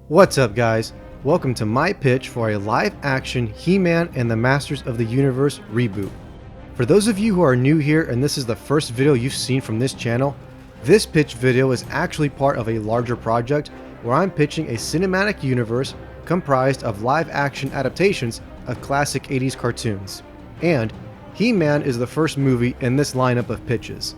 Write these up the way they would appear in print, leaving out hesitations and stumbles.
What's up, guys? Welcome to my pitch for a live-action He-Man and the Masters of the Universe reboot. For those of you who are new here and this is the first video you've seen from this channel, this pitch video is actually part of a larger project where I'm pitching a cinematic universe comprised of live-action adaptations of classic 80s cartoons. And He-Man is the first movie in this lineup of pitches.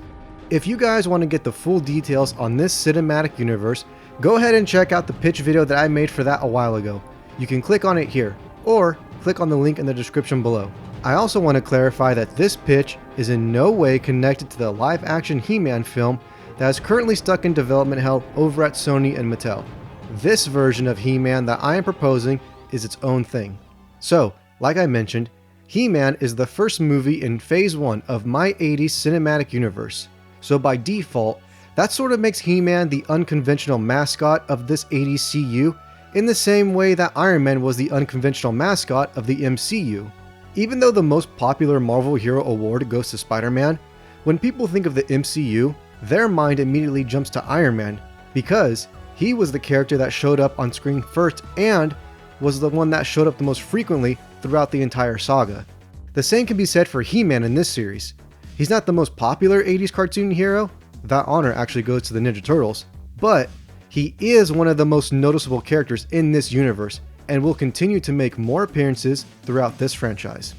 If you guys want to get the full details on this cinematic universe, go ahead and check out the pitch video that I made for that a while ago. You can click on it here, or click on the link in the description below. I also want to clarify that this pitch is in no way connected to the live-action He-Man film that is currently stuck in development hell over at Sony and Mattel. This version of He-Man that I am proposing is its own thing. So, like I mentioned, He-Man is the first movie in Phase 1 of my 80s cinematic universe. So by default, that sort of makes He-Man the unconventional mascot of this 80s CU in the same way that Iron Man was the unconventional mascot of the MCU. Even though the most popular Marvel Hero Award goes to Spider-Man, when people think of the MCU, their mind immediately jumps to Iron Man because he was the character that showed up on screen first and was the one that showed up the most frequently throughout the entire saga. The same can be said for He-Man in this series. He's not the most popular 80s cartoon hero, that honor actually goes to the Ninja Turtles, but he is one of the most noticeable characters in this universe and will continue to make more appearances throughout this franchise.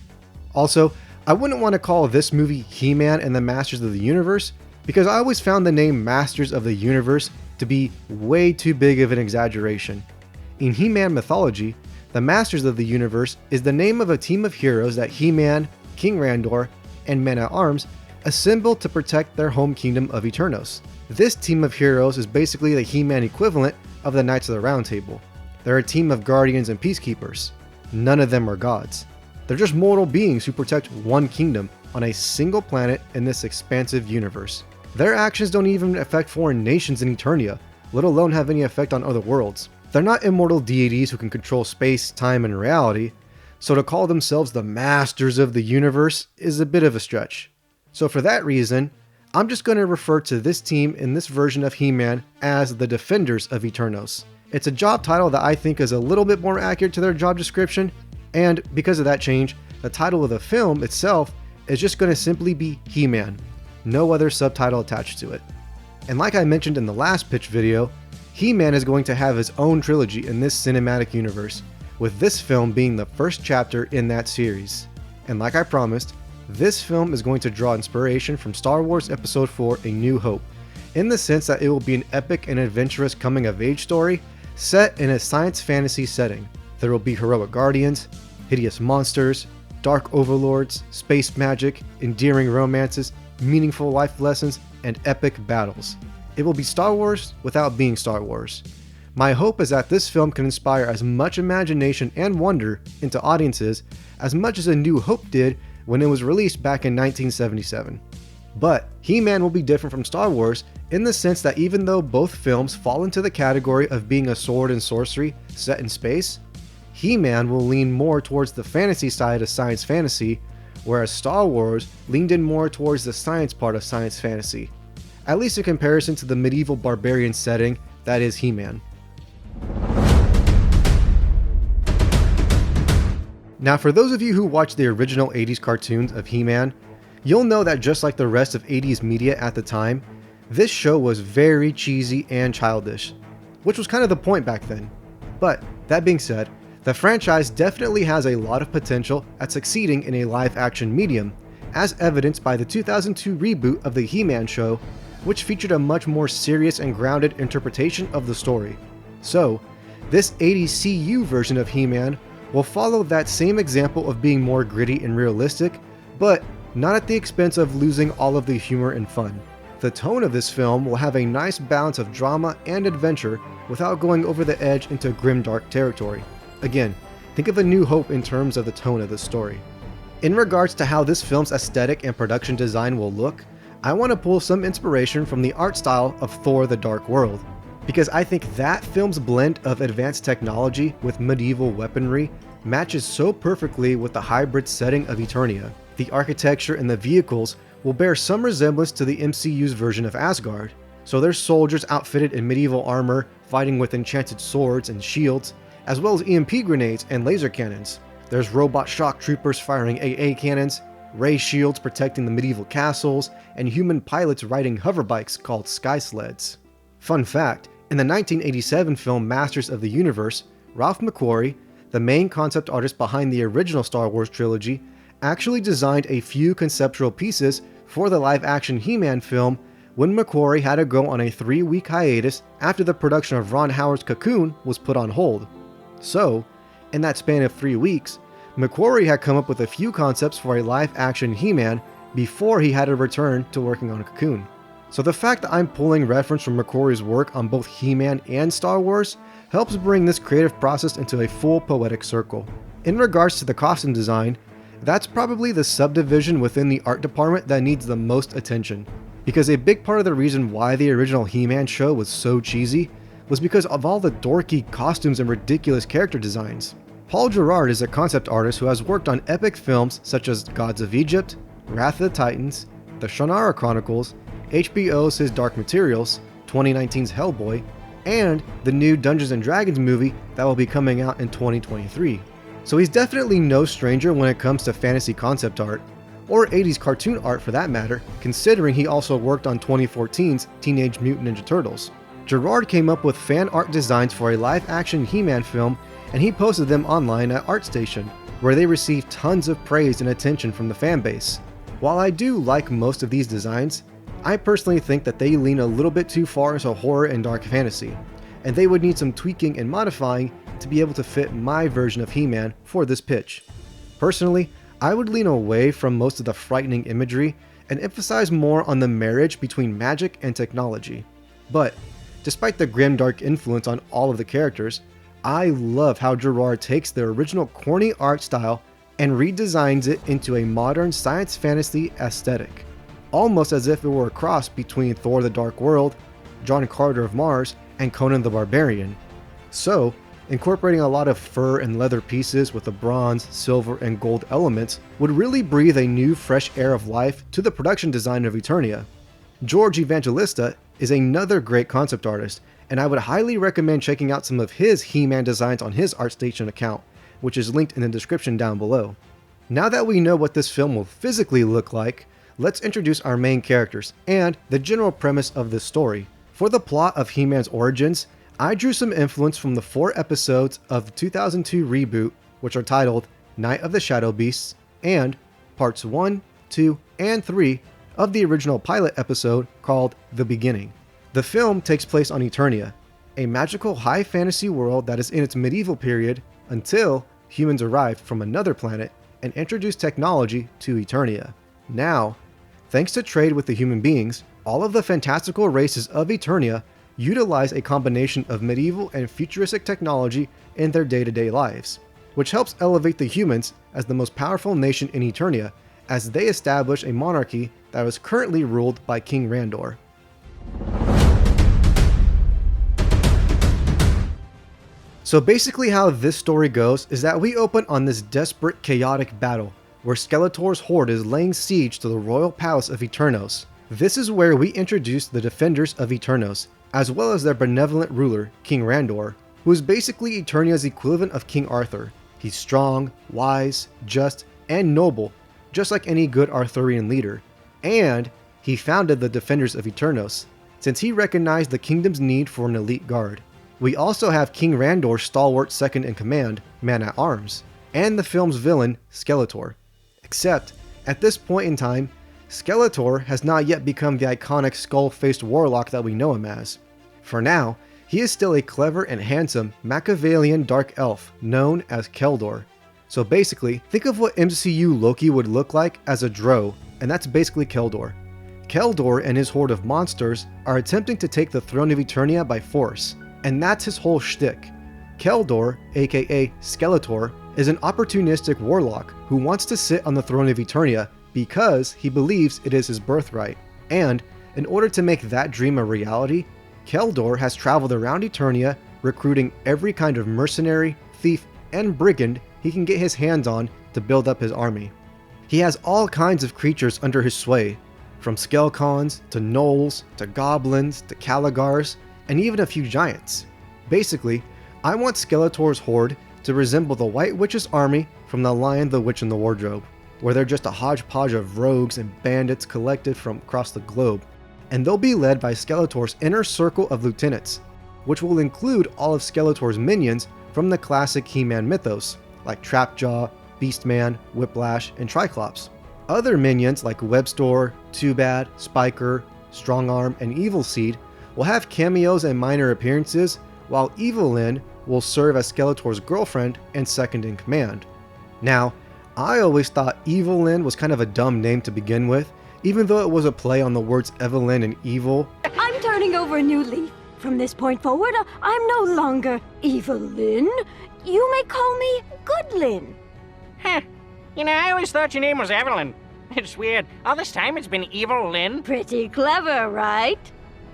Also, I wouldn't want to call this movie He-Man and the Masters of the Universe because I always found the name Masters of the Universe to be way too big of an exaggeration. In He-Man mythology, the Masters of the Universe is the name of a team of heroes that He-Man, King Randor, and Men-at-Arms assemble to protect their home kingdom of Eternos. This team of heroes is basically the He-Man equivalent of the Knights of the Round Table. They're a team of guardians and peacekeepers. None of them are gods. They're just mortal beings who protect one kingdom on a single planet in this expansive universe. Their actions don't even affect foreign nations in Eternia, let alone have any effect on other worlds. They're not immortal deities who can control space, time, and reality, so to call themselves the Masters of the Universe is a bit of a stretch. So for that reason, I'm just going to refer to this team in this version of He-Man as the Defenders of Eternos. It's a job title that I think is a little bit more accurate to their job description, and because of that change, the title of the film itself is just going to simply be He-Man. No other subtitle attached to it. And like I mentioned in the last pitch video, He-Man is going to have his own trilogy in this cinematic universe, with this film being the first chapter in that series. And like I promised, this film is going to draw inspiration from Star Wars Episode 4 A New Hope, in the sense that it will be an epic and adventurous coming-of-age story set in a science fantasy setting. There will be heroic guardians, hideous monsters, dark overlords, space magic, endearing romances, meaningful life lessons, and epic battles. It will be Star Wars without being Star Wars. My hope is that this film can inspire as much imagination and wonder into audiences as much as A New Hope did when it was released back in 1977. But He-Man will be different from Star Wars in the sense that even though both films fall into the category of being a sword and sorcery set in space, He-Man will lean more towards the fantasy side of science fantasy, whereas Star Wars leaned in more towards the science part of science fantasy, at least in comparison to the medieval barbarian setting that is He-Man. Now, for those of you who watched the original 80s cartoons of He-Man, you'll know that just like the rest of 80s media at the time, this show was very cheesy and childish, which was kind of the point back then. But that being said, the franchise definitely has a lot of potential at succeeding in a live-action medium, as evidenced by the 2002 reboot of the He-Man show, which featured a much more serious and grounded interpretation of the story. So, this 80s CU version of He-Man will follow that same example of being more gritty and realistic, but not at the expense of losing all of the humor and fun. The tone of this film will have a nice balance of drama and adventure without going over the edge into grimdark territory. Again, think of A New Hope in terms of the tone of the story. In regards to how this film's aesthetic and production design will look, I want to pull some inspiration from the art style of Thor: The Dark World, because I think that film's blend of advanced technology with medieval weaponry matches so perfectly with the hybrid setting of Eternia. The architecture and the vehicles will bear some resemblance to the MCU's version of Asgard, So there's soldiers outfitted in medieval armor, fighting with enchanted swords and shields, as well as EMP grenades and laser cannons. There's robot shock troopers firing AA cannons, ray shields protecting the medieval castles, and human pilots riding hoverbikes called sky sleds. Fun fact, in the 1987 film Masters of the Universe, Ralph McQuarrie, the main concept artist behind the original Star Wars trilogy, actually designed a few conceptual pieces for the live-action He-Man film when McQuarrie had to go on a 3-week hiatus after the production of Ron Howard's Cocoon was put on hold. So, in that span of 3 weeks, McQuarrie had come up with a few concepts for a live-action He-Man before he had to return to working on Cocoon. So the fact that I'm pulling reference from McQuarrie's work on both He-Man and Star Wars helps bring this creative process into a full poetic circle. In regards to the costume design, that's probably the subdivision within the art department that needs the most attention, because a big part of the reason why the original He-Man show was so cheesy was because of all the dorky costumes and ridiculous character designs. Paul Gerard is a concept artist who has worked on epic films such as Gods of Egypt, Wrath of the Titans, The Shannara Chronicles, HBO's His Dark Materials, 2019's Hellboy, and the new Dungeons & Dragons movie that will be coming out in 2023. So he's definitely no stranger when it comes to fantasy concept art, or 80s cartoon art for that matter, considering he also worked on 2014's Teenage Mutant Ninja Turtles. Gerard came up with fan art designs for a live-action He-Man film, and he posted them online at ArtStation, where they received tons of praise and attention from the fan base. While I do like most of these designs, I personally think that they lean a little bit too far into horror and dark fantasy, and they would need some tweaking and modifying to be able to fit my version of He-Man for this pitch. Personally, I would lean away from most of the frightening imagery and emphasize more on the marriage between magic and technology. But, despite the grimdark influence on all of the characters, I love how Gerard takes the original corny art style and redesigns it into a modern science fantasy aesthetic, almost as if it were a cross between Thor the Dark World, John Carter of Mars, and Conan the Barbarian. So, incorporating a lot of fur and leather pieces with the bronze, silver, and gold elements would really breathe a new fresh air of life to the production design of Eternia. George Evangelista is another great concept artist, and I would highly recommend checking out some of his He-Man designs on his ArtStation account, which is linked in the description down below. Now that we know what this film will physically look like, let's introduce our main characters and the general premise of this story. For the plot of He-Man's origins, I drew some influence from the 4 episodes of the 2002 reboot, which are titled Night of the Shadow Beasts, and parts 1, 2, and 3 of the original pilot episode called The Beginning. The film takes place on Eternia, a magical high fantasy world that is in its medieval period until humans arrived from another planet and introduced technology to Eternia. Now, thanks to trade with the human beings, all of the fantastical races of Eternia utilize a combination of medieval and futuristic technology in their day-to-day lives, which helps elevate the humans as the most powerful nation in Eternia as they establish a monarchy that is currently ruled by King Randor. So basically how this story goes is that we open on this desperate, chaotic battle, where Skeletor's horde is laying siege to the royal palace of Eternos. This is where we introduce the defenders of Eternos, as well as their benevolent ruler, King Randor, who is basically Eternia's equivalent of King Arthur. He's strong, wise, just, and noble, just like any good Arthurian leader. And he founded the Defenders of Eternos, since he recognized the kingdom's need for an elite guard. We also have King Randor's stalwart second-in-command, Man-at-Arms, and the film's villain, Skeletor. Except, at this point in time, Skeletor has not yet become the iconic skull-faced warlock that we know him as. For now, he is still a clever and handsome Machiavellian dark elf known as Keldor. So basically, think of what MCU Loki would look like as a drow, and that's basically Keldor. Keldor and his horde of monsters are attempting to take the throne of Eternia by force, and that's his whole shtick. Keldor, aka Skeletor, is an opportunistic warlock who wants to sit on the throne of Eternia because he believes it is his birthright. And in order to make that dream a reality, Keldor has traveled around Eternia recruiting every kind of mercenary, thief, and brigand he can get his hands on to build up his army. He has all kinds of creatures under his sway, from Skelecons to gnolls to goblins to Caligars, and even a few giants. Basically, I want Skeletor's horde to resemble the White Witch's army from The Lion, the Witch, and the Wardrobe, where they're just a hodgepodge of rogues and bandits collected from across the globe, and they'll be led by Skeletor's inner circle of lieutenants, which will include all of Skeletor's minions from the classic He-Man mythos, like Trapjaw, Beastman, Whiplash, and Triclops. Other minions like Webstore, Too Bad, Spiker, Strongarm, and Evil Seed will have cameos and minor appearances, while Evelyn will serve as Skeletor's girlfriend and second in command. Now, I always thought Evelyn was kind of a dumb name to begin with, even though it was a play on the words Evelyn and evil. I'm turning over a new leaf. From this point forward, I'm no longer Evelyn. You may call me Goodlyn. Huh. You know, I always thought your name was Evelyn. It's weird. All this time it's been Evil Lynn. Pretty clever, right?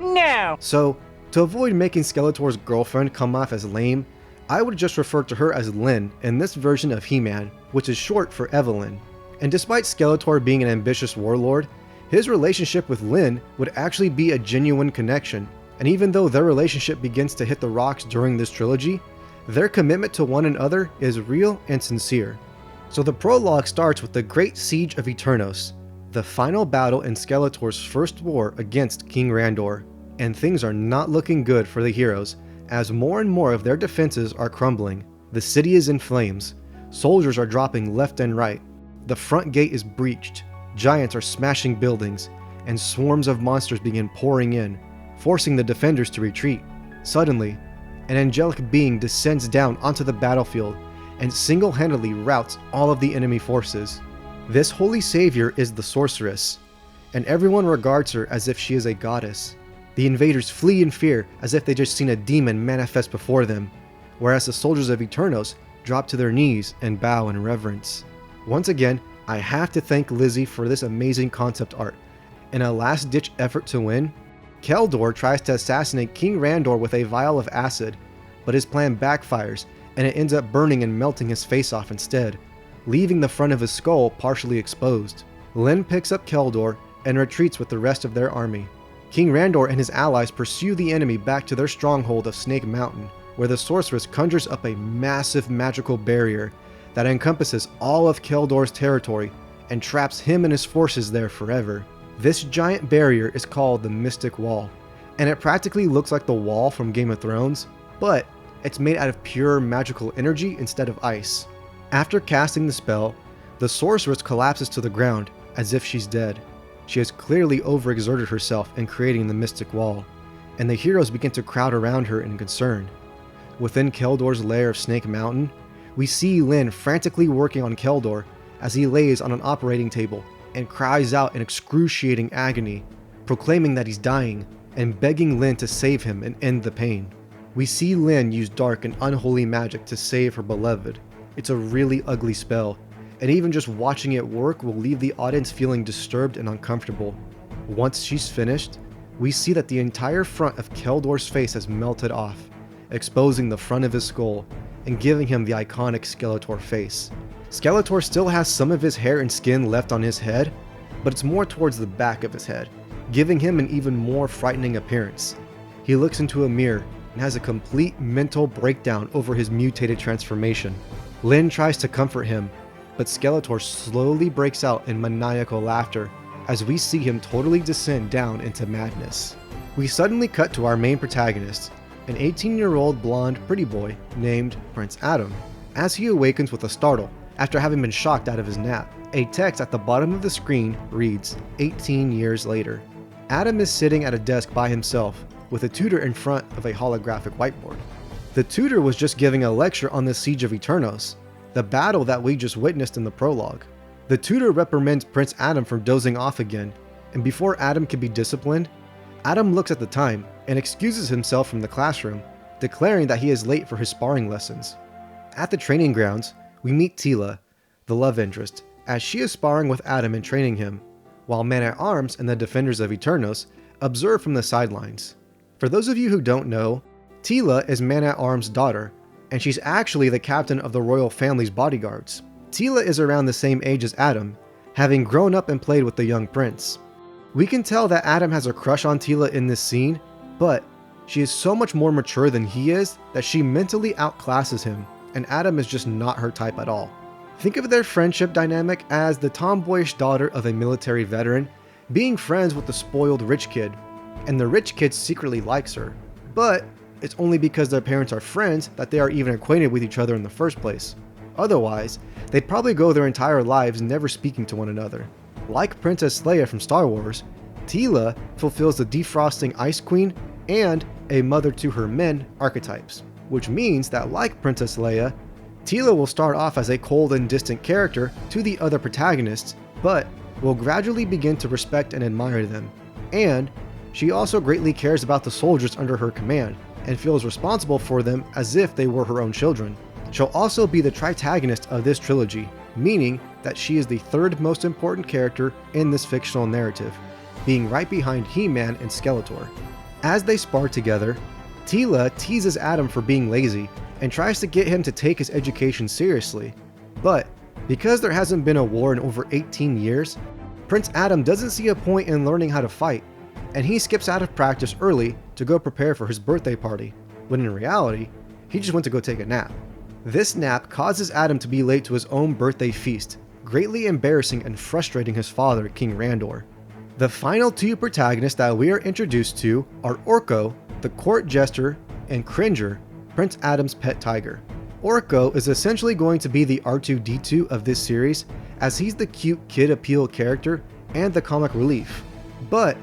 No. So, to avoid making Skeletor's girlfriend come off as lame, I would just refer to her as Lynn in this version of He-Man, which is short for Evelyn. And despite Skeletor being an ambitious warlord, his relationship with Lynn would actually be a genuine connection, and even though their relationship begins to hit the rocks during this trilogy, their commitment to one another is real and sincere. So the prologue starts with the Great Siege of Eternos, the final battle in Skeletor's first war against King Randor, and things are not looking good for the heroes, as more and more of their defenses are crumbling. The city is in flames, soldiers are dropping left and right, the front gate is breached, giants are smashing buildings, and swarms of monsters begin pouring in, forcing the defenders to retreat. Suddenly, an angelic being descends down onto the battlefield and single-handedly routs all of the enemy forces. This holy savior is the sorceress, and everyone regards her as if she is a goddess. The invaders flee in fear as if they just seen a demon manifest before them, whereas the soldiers of Eternos drop to their knees and bow in reverence. Once again, I have to thank Lizzie for this amazing concept art. In a last-ditch effort to win, Keldor tries to assassinate King Randor with a vial of acid, but his plan backfires and it ends up burning and melting his face off instead, leaving the front of his skull partially exposed. Lynn picks up Keldor and retreats with the rest of their army. King Randor and his allies pursue the enemy back to their stronghold of Snake Mountain, where the sorceress conjures up a massive magical barrier that encompasses all of Keldor's territory and traps him and his forces there forever. This giant barrier is called the Mystic Wall, and it practically looks like the wall from Game of Thrones, but it's made out of pure magical energy instead of ice. After casting the spell, the sorceress collapses to the ground as if she's dead. She has clearly overexerted herself in creating the Mystic Wall, and the heroes begin to crowd around her in concern. Within Keldor's lair of Snake Mountain, we see Lynn frantically working on Keldor as he lays on an operating table and cries out in excruciating agony, proclaiming that he's dying and begging Lynn to save him and end the pain. We see Lynn use dark and unholy magic to save her beloved. It's a really ugly spell, and even just watching it work will leave the audience feeling disturbed and uncomfortable. Once she's finished, we see that the entire front of Keldor's face has melted off, exposing the front of his skull and giving him the iconic Skeletor face. Skeletor still has some of his hair and skin left on his head, but it's more towards the back of his head, giving him an even more frightening appearance. He looks into a mirror and has a complete mental breakdown over his mutated transformation. Lynn tries to comfort him, but Skeletor slowly breaks out in maniacal laughter as we see him totally descend down into madness. We suddenly cut to our main protagonist, an 18-year-old blonde pretty boy named Prince Adam, as he awakens with a startle after having been shocked out of his nap. A text at the bottom of the screen reads, 18 years later. Adam is sitting at a desk by himself with a tutor in front of a holographic whiteboard. The tutor was just giving a lecture on the Siege of Eternos, the battle that we just witnessed in the prologue. The tutor reprimands Prince Adam for dozing off again, and before Adam can be disciplined, Adam looks at the time and excuses himself from the classroom, declaring that he is late for his sparring lessons. At the training grounds, we meet Teela, the love interest, as she is sparring with Adam and training him, while Man-at-Arms and the Defenders of Eternos observe from the sidelines. For those of you who don't know, Teela is Man-at-Arms' daughter, and she's actually the captain of the royal family's bodyguards. Teela is around the same age as Adam, having grown up and played with the young prince. We can tell that Adam has a crush on Teela in this scene, but she is so much more mature than he is that she mentally outclasses him, and Adam is just not her type at all. Think of their friendship dynamic as the tomboyish daughter of a military veteran being friends with the spoiled rich kid, and the rich kid secretly likes her, but it's only because their parents are friends that they are even acquainted with each other in the first place. Otherwise, they'd probably go their entire lives never speaking to one another. Like Princess Leia from Star Wars, Teela fulfills the defrosting Ice Queen and a mother to her men archetypes, which means that like Princess Leia, Teela will start off as a cold and distant character to the other protagonists, but will gradually begin to respect and admire them. And she also greatly cares about the soldiers under her command, and feels responsible for them as if they were her own children. She'll also be the tritagonist of this trilogy, meaning that she is the third most important character in this fictional narrative, being right behind He-Man and Skeletor. As they spar together, Teela teases Adam for being lazy and tries to get him to take his education seriously, but because there hasn't been a war in over 18 years, Prince Adam doesn't see a point in learning how to fight, and he skips out of practice early to go prepare for his birthday party, when in reality, he just went to go take a nap. This nap causes Adam to be late to his own birthday feast, greatly embarrassing and frustrating his father, King Randor. The final two protagonists that we are introduced to are Orko, the court jester, and Cringer, Prince Adam's pet tiger. Orko is essentially going to be the R2-D2 of this series, as he's the cute kid appeal character and the comic relief. But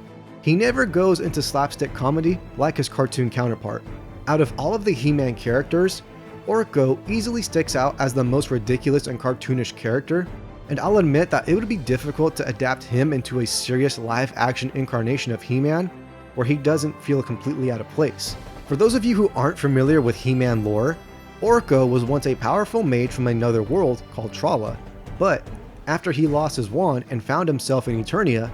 he never goes into slapstick comedy like his cartoon counterpart. Out of all of the He-Man characters, Orko easily sticks out as the most ridiculous and cartoonish character, and I'll admit that it would be difficult to adapt him into a serious live-action incarnation of He-Man, where he doesn't feel completely out of place. For those of you who aren't familiar with He-Man lore, Orko was once a powerful mage from another world called Trala, but after he lost his wand and found himself in Eternia,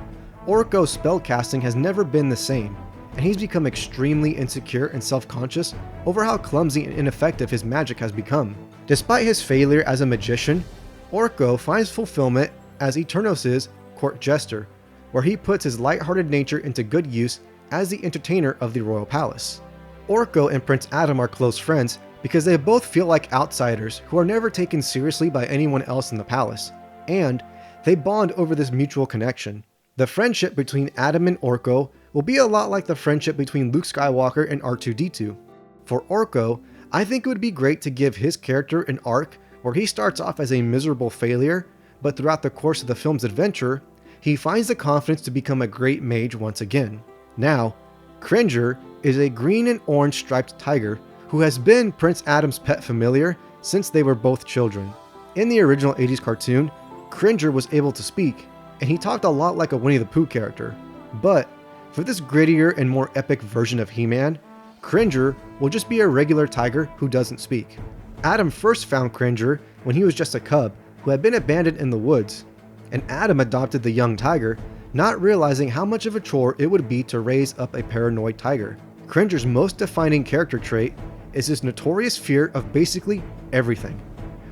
Orko's spellcasting has never been the same, and he's become extremely insecure and self-conscious over how clumsy and ineffective his magic has become. Despite his failure as a magician, Orko finds fulfillment as Eternos' court jester, where he puts his lighthearted nature into good use as the entertainer of the royal palace. Orko and Prince Adam are close friends because they both feel like outsiders who are never taken seriously by anyone else in the palace, and they bond over this mutual connection. The friendship between Adam and Orko will be a lot like the friendship between Luke Skywalker and R2-D2. For Orko, I think it would be great to give his character an arc where he starts off as a miserable failure, but throughout the course of the film's adventure, he finds the confidence to become a great mage once again. Now, Cringer is a green and orange striped tiger who has been Prince Adam's pet familiar since they were both children. In the original 80s cartoon, Cringer was able to speak, and he talked a lot like a Winnie the Pooh character. But for this grittier and more epic version of He-Man, Cringer will just be a regular tiger who doesn't speak. Adam first found Cringer when he was just a cub who had been abandoned in the woods, and Adam adopted the young tiger, not realizing how much of a chore it would be to raise up a paranoid tiger. Cringer's most defining character trait is his notorious fear of basically everything.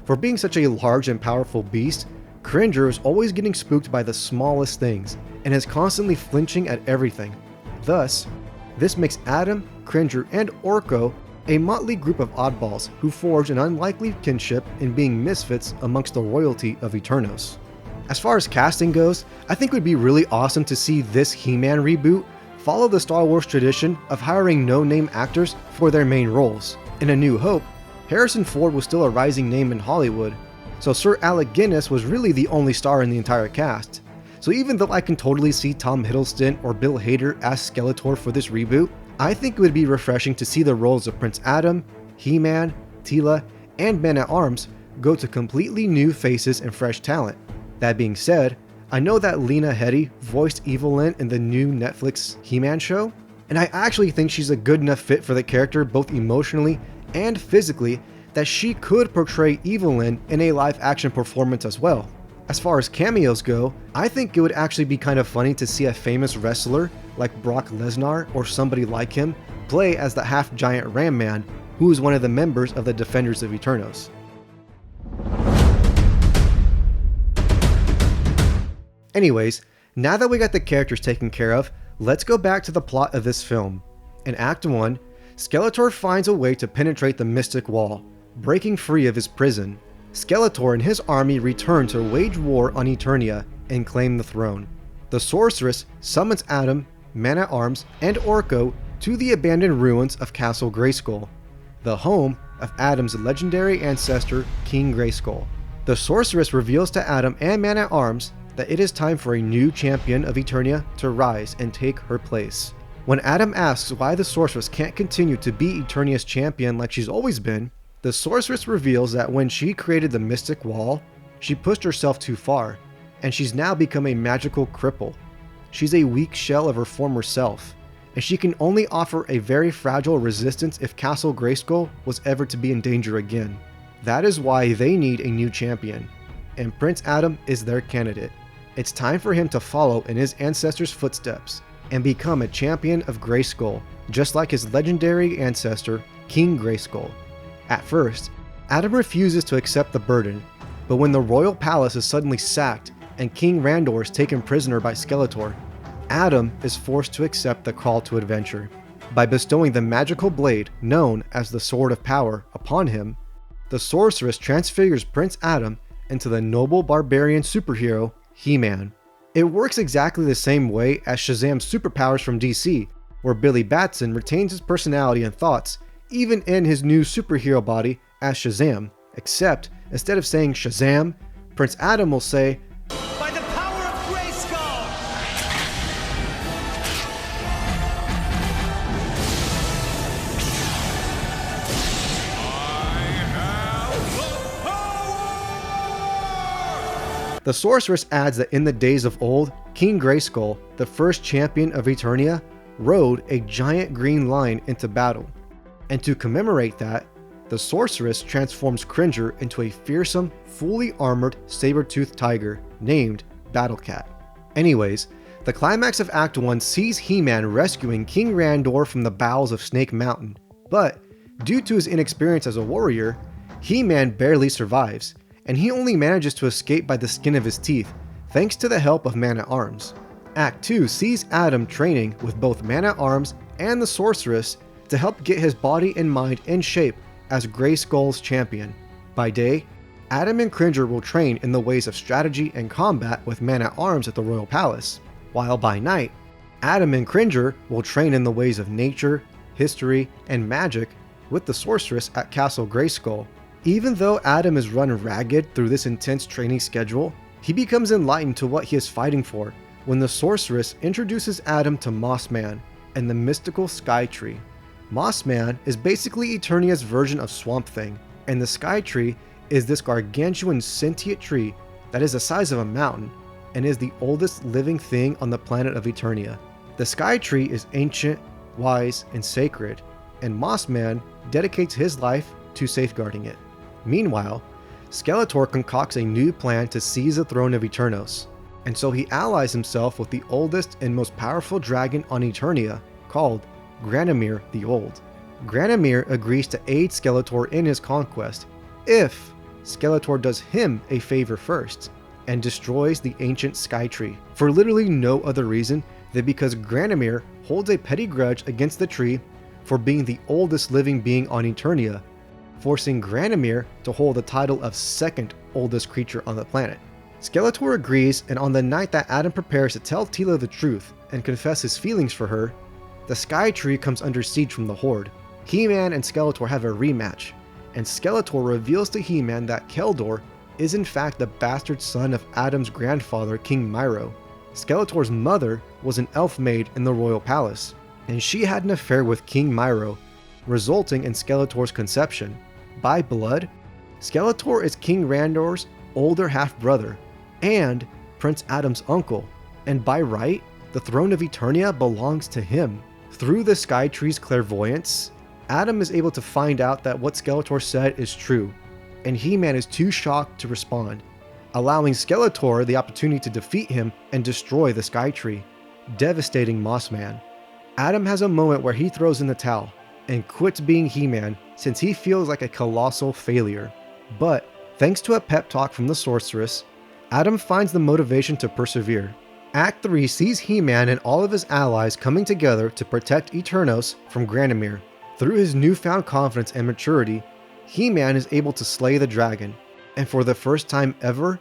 For being such a large and powerful beast, Cringer is always getting spooked by the smallest things, and is constantly flinching at everything. Thus, this makes Adam, Cringer, and Orko a motley group of oddballs who forge an unlikely kinship in being misfits amongst the royalty of Eternos. As far as casting goes, I think it would be really awesome to see this He-Man reboot follow the Star Wars tradition of hiring no-name actors for their main roles. In A New Hope, Harrison Ford was still a rising name in Hollywood, so Sir Alec Guinness was really the only star in the entire cast. So even though I can totally see Tom Hiddleston or Bill Hader as Skeletor for this reboot, I think it would be refreshing to see the roles of Prince Adam, He-Man, Teela, and Man-at-Arms go to completely new faces and fresh talent. That being said, I know that Lena Headey voiced Evelyn in the new Netflix He-Man show, and I actually think she's a good enough fit for the character both emotionally and physically that she could portray Evelyn in a live-action performance as well. As far as cameos go, I think it would actually be kind of funny to see a famous wrestler like Brock Lesnar or somebody like him play as the half-giant Ram Man, who is one of the members of the Defenders of Eternos. Anyways, Now that we got the characters taken care of, let's go back to the plot of this film. In Act 1, Skeletor finds a way to penetrate the Mystic Wall, breaking free of his prison. Skeletor and his army return to wage war on Eternia and claim the throne. The sorceress summons Adam, Man-at-Arms, and Orko to the abandoned ruins of Castle Grayskull, the home of Adam's legendary ancestor, King Grayskull. The sorceress reveals to Adam and Man-at-Arms that it is time for a new champion of Eternia to rise and take her place. When Adam asks why the sorceress can't continue to be Eternia's champion like she's always been, the sorceress reveals that when she created the Mystic Wall, she pushed herself too far, and she's now become a magical cripple. She's a weak shell of her former self, and she can only offer a very fragile resistance if Castle Grayskull was ever to be in danger again. That is why they need a new champion, and Prince Adam is their candidate. It's time for him to follow in his ancestors' footsteps and become a champion of Grayskull, just like his legendary ancestor, King Grayskull. At first, Adam refuses to accept the burden, but when the royal palace is suddenly sacked and King Randor is taken prisoner by Skeletor, Adam is forced to accept the call to adventure. By bestowing the magical blade known as the Sword of Power upon him, the sorceress transfigures Prince Adam into the noble barbarian superhero, He-Man. It works exactly the same way as Shazam's superpowers from DC, where Billy Batson retains his personality and thoughts, even in his new superhero body as Shazam, except instead of saying Shazam, Prince Adam will say, "By the power of Grayskull!" The sorceress adds that in the days of old, King Grayskull, the first champion of Eternia, rode a giant green lion into battle. And to commemorate that, the sorceress transforms Cringer into a fearsome, fully armored saber-toothed tiger named Battlecat. Anyways, the climax of Act 1 sees He-Man rescuing King Randor from the bowels of Snake Mountain, but due to his inexperience as a warrior, He-Man barely survives, and he only manages to escape by the skin of his teeth, thanks to the help of Man-at-Arms. Act 2 sees Adam training with both Man-at-Arms and the sorceress to help get his body and mind in shape as Grayskull's champion. By day, Adam and Cringer will train in the ways of strategy and combat with Man-at-Arms at the Royal Palace, while by night, Adam and Cringer will train in the ways of nature, history, and magic with the sorceress at Castle Grayskull. Even though Adam is run ragged through this intense training schedule, he becomes enlightened to what he is fighting for when the sorceress introduces Adam to Mossman and the mystical Sky Tree. Mossman is basically Eternia's version of Swamp Thing, and the Sky Tree is this gargantuan sentient tree that is the size of a mountain and is the oldest living thing on the planet of Eternia. The Sky Tree is ancient, wise, and sacred, and Mossman dedicates his life to safeguarding it. Meanwhile, Skeletor concocts a new plan to seize the throne of Eternos, and so he allies himself with the oldest and most powerful dragon on Eternia, called Granomir the Old. Granomir agrees to aid Skeletor in his conquest if Skeletor does him a favor first and destroys the ancient Sky Tree, for literally no other reason than because Granomir holds a petty grudge against the tree for being the oldest living being on Eternia, forcing Granomir to hold the title of second oldest creature on the planet. Skeletor agrees, and on the night that Adam prepares to tell Teela the truth and confess his feelings for her, the Sky Tree comes under siege from the Horde. He-Man and Skeletor have a rematch, and Skeletor reveals to He-Man that Keldor is in fact the bastard son of Adam's grandfather, King Myro. Skeletor's mother was an elf maid in the royal palace, and she had an affair with King Myro, resulting in Skeletor's conception. By blood, Skeletor is King Randor's older half-brother and Prince Adam's uncle, and by right, the throne of Eternia belongs to him. Through the Sky Tree's clairvoyance, Adam is able to find out that what Skeletor said is true, and He-Man is too shocked to respond, allowing Skeletor the opportunity to defeat him and destroy the Sky Tree, devastating Mossman. Adam has a moment where he throws in the towel and quits being He-Man since he feels like a colossal failure. But thanks to a pep talk from the sorceress, Adam finds the motivation to persevere. Act 3 sees He-Man and all of his allies coming together to protect Eternos from Granomir. Through his newfound confidence and maturity, He-Man is able to slay the dragon, and for the first time ever,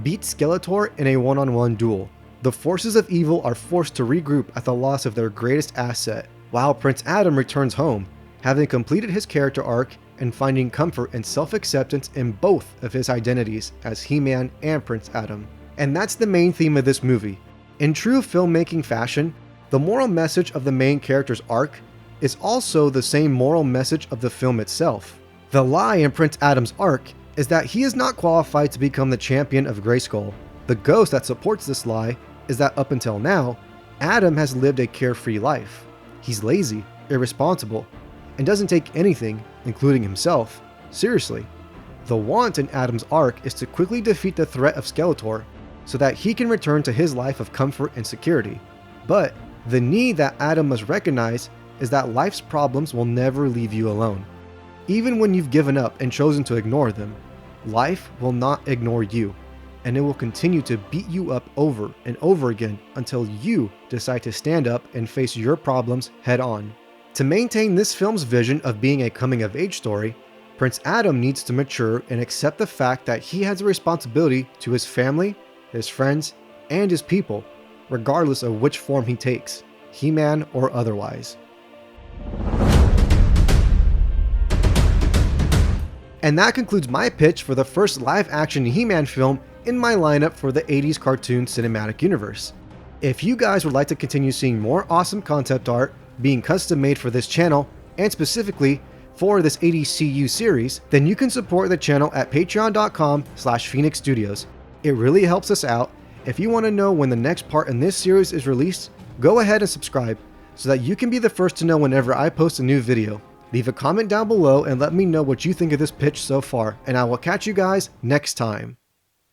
beat Skeletor in a one-on-one duel. The forces of evil are forced to regroup at the loss of their greatest asset, while Prince Adam returns home, having completed his character arc and finding comfort and self-acceptance in both of his identities as He-Man and Prince Adam. And that's the main theme of this movie. In true filmmaking fashion, the moral message of the main character's arc is also the same moral message of the film itself. The lie in Prince Adam's arc is that he is not qualified to become the champion of Grayskull. The ghost that supports this lie is that up until now, Adam has lived a carefree life. He's lazy, irresponsible, and doesn't take anything, including himself, seriously. The want in Adam's arc is to quickly defeat the threat of Skeletor so that he can return to his life of comfort and security. But the need that Adam must recognize is that life's problems will never leave you alone. Even when you've given up and chosen to ignore them, life will not ignore you, and it will continue to beat you up over and over again until you decide to stand up and face your problems head on. To maintain this film's vision of being a coming-of-age story, Prince Adam needs to mature and accept the fact that he has a responsibility to his family, his friends, and his people, regardless of which form he takes, He-Man or otherwise. And that concludes my pitch for the first live-action He-Man film in my lineup for the 80s cartoon cinematic universe. If you guys would like to continue seeing more awesome concept art being custom made for this channel, and specifically for this 80s CU series, then you can support the channel at patreon.com/Phoenix Studios. It really helps us out. If you want to know when the next part in this series is released, go ahead and subscribe so that you can be the first to know whenever I post a new video. Leave a comment down below and let me know what you think of this pitch so far, and I will catch you guys next time.